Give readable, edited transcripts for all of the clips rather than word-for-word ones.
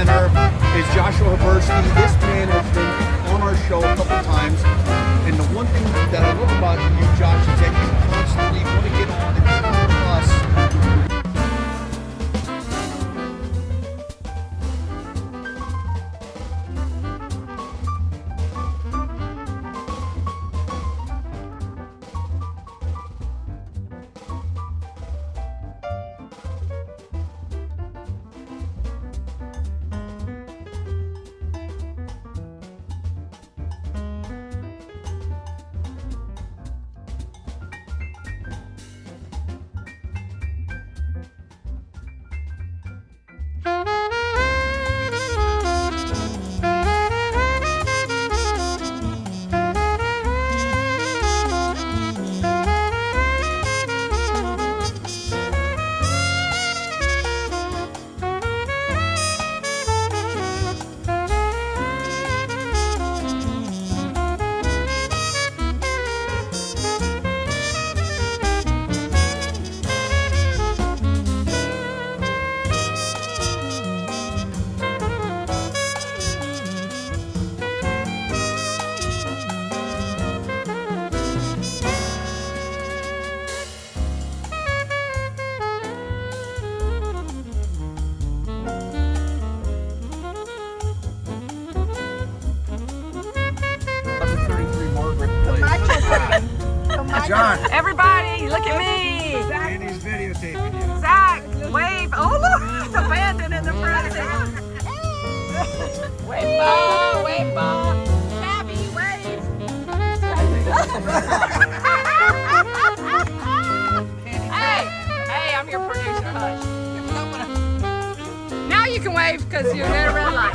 presenter is Joshua Habersky. This man has been on our show a couple times, and the one thing that I love about you, Josh, is that you constantly want to get on and talk to us. John. Everybody, look at me. Andy's videotaping you. Zach, wave. Oh, look, it's abandoned in the front. Wave ball, wave ball. Tabby, wave. Hey, I'm your producer, hush. Now you can wave because you're in a red light.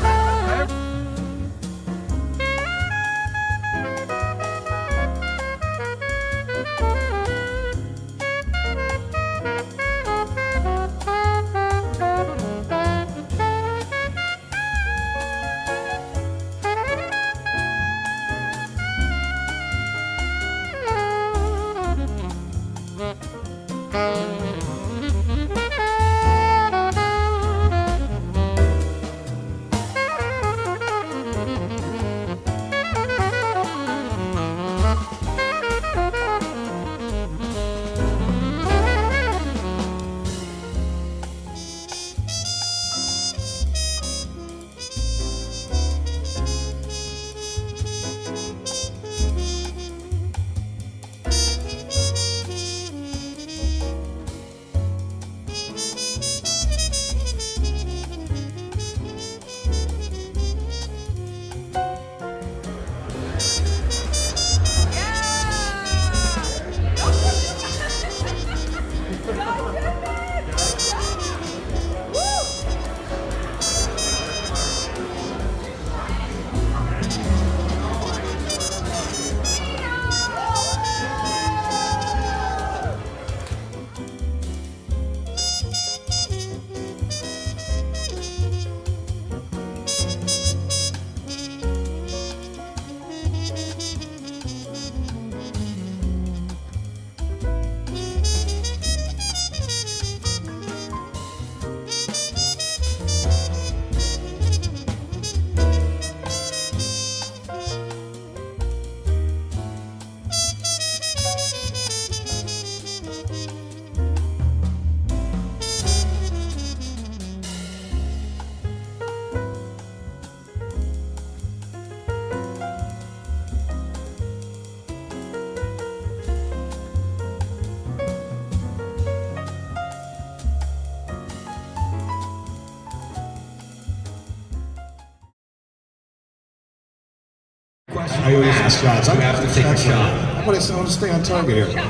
I always ask shots. You have to take a shot. I want to stay on target here.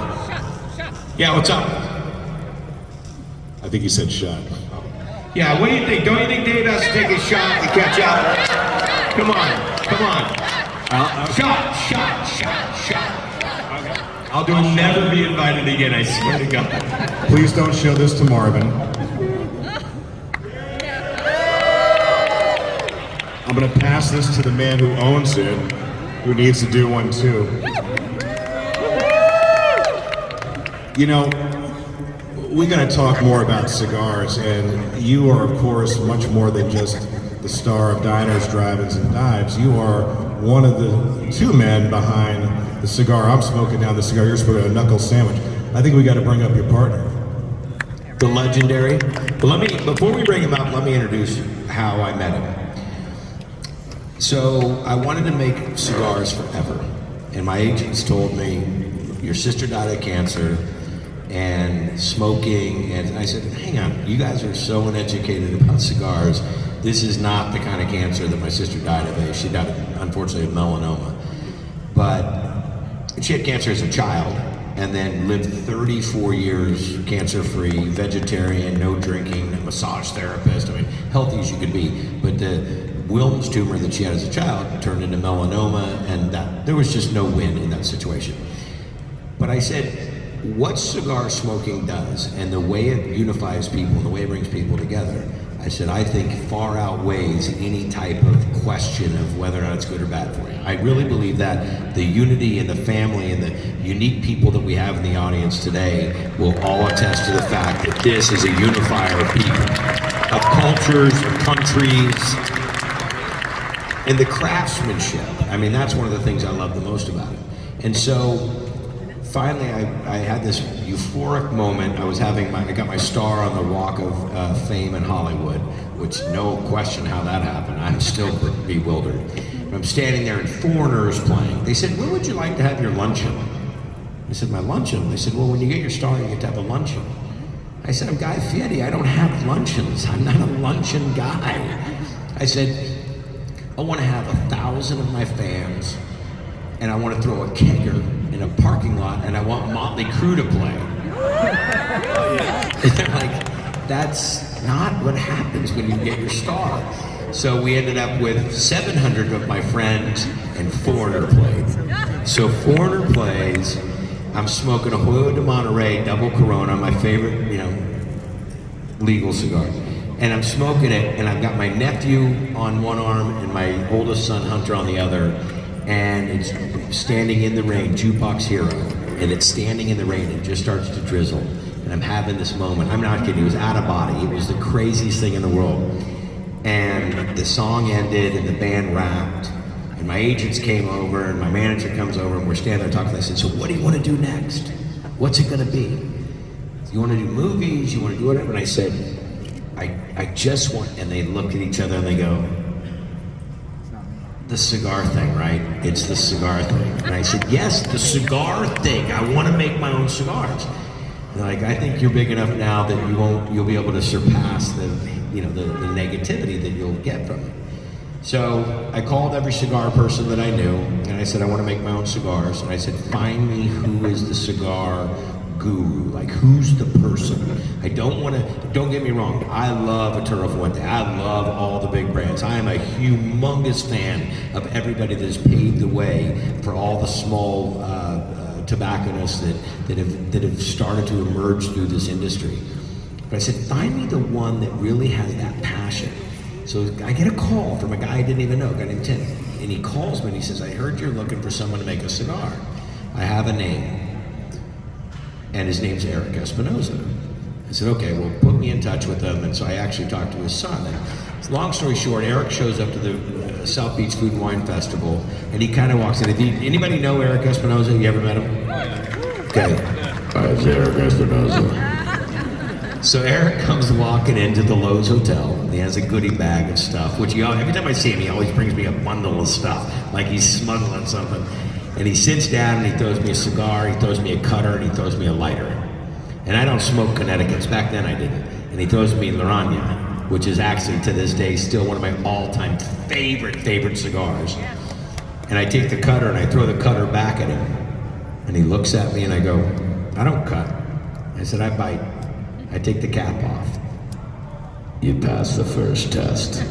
Yeah, what's up? I think you said shot. Yeah, what do you think? Don't you think Dave has to take a shot to catch up? Come on, come on. Shot. I'll do I'll never be invited again, I swear to God. Please don't show this to Marvin. I'm gonna pass this to the man who owns it, who needs to do one too. You know, we're gonna talk more about cigars, and you are, of course, much more than just the star of Diners, Drive-Ins, and Dives. You are one of the two men behind the cigar I'm smoking now, the cigar you're smoking, a knuckle sandwich. I think we got to bring up your partner. The legendary. Well, before we bring him up, let me introduce how I met him. So I wanted to make cigars forever, and my agents told me, your sister died of cancer, and smoking, and I said, hang on, you guys are so uneducated about cigars. This is not the kind of cancer that my sister died of. She died, unfortunately, of melanoma. But she had cancer as a child, and then lived 34 years cancer-free, vegetarian, no drinking, massage therapist. I mean, healthy as you could be. But the Wilms tumor that she had as a child turned into melanoma, and there was just no win in that situation. But I said, what cigar smoking does, and the way it unifies people, and the way it brings people together, I said, I think far outweighs any type of question of whether or not it's good or bad for you. I really believe that the unity and the family and the unique people that we have in the audience today will all attest to the fact that this is a unifier of people, of cultures, of countries, and the craftsmanship. I mean, that's one of the things I love the most about it. And so, finally, I had this euphoric moment. I got my star on the Walk of Fame in Hollywood, which no question how that happened. I'm still bewildered. I'm standing there and Foreigner's playing. They said, where would you like to have your luncheon? I said, my luncheon? They said, well, when you get your star, you get to have a luncheon. I said, I'm Guy Fieri. I don't have luncheons. I'm not a luncheon guy. I said, I want to have 1,000 of my fans, and I want to throw a kegger in a parking lot, and I want Motley Crue to play. And they're like, that's not what happens when you get your star. So we ended up with 700 of my friends, and Foreigner played. So Foreigner plays, I'm smoking a Joyo de Monterey double Corona, my favorite, legal cigar. And I'm smoking it, and I've got my nephew on one arm and my oldest son, Hunter, on the other. And it's standing in the rain, Jukebox Hero, and it's standing in the rain, it just starts to drizzle, and I'm having this moment. I'm not kidding, it was out of body. It was the craziest thing in the world. And the song ended, and the band rapped, and my agents came over, and my manager comes over, and we're standing there talking. I said, so what do you want to do next? What's it gonna be? You want to do movies? You want to do whatever? And I said, I just want, and they look at each other and they go, the cigar thing, right? It's the cigar thing. And I said, yes, the cigar thing. I want to make my own cigars. And like, I think you're big enough now that you'll be able to surpass the negativity that you'll get from it. So I called every cigar person that I knew, and I said, I want to make my own cigars. And I said, find me who is the cigar guru, like who's the person. Don't get me wrong, I love Arturo Fuente, I love all the big brands. I am a humongous fan of everybody that has paved the way for all the small tobacconists that have started to emerge through this industry. But I said, find me the one that really has that passion. So I get a call from a guy I didn't even know, a guy named Tim, and he calls me and he says, I heard you're looking for someone to make a cigar. I have a name. And his name's Eric Espinosa. I said, okay, well, put me in touch with him. And so I actually talked to his son. And long story short, Eric shows up to the South Beach Food and Wine Festival, and he kind of walks in. Anybody know Eric Espinosa? You ever met him? Okay. It's Eric Espinosa. So Eric comes walking into the Lowe's Hotel. And he has a goodie bag of stuff, which every time I see him, he always brings me a bundle of stuff, like he's smuggling something. And he sits down and he throws me a cigar, he throws me a cutter, and he throws me a lighter. And I don't smoke Connecticut's, back then I didn't. And he throws me Laranja, which is actually to this day still one of my all-time favorite cigars. And I take the cutter and I throw the cutter back at him. And he looks at me and I go, I don't cut. I said, I bite. I take the cap off. You passed the first test.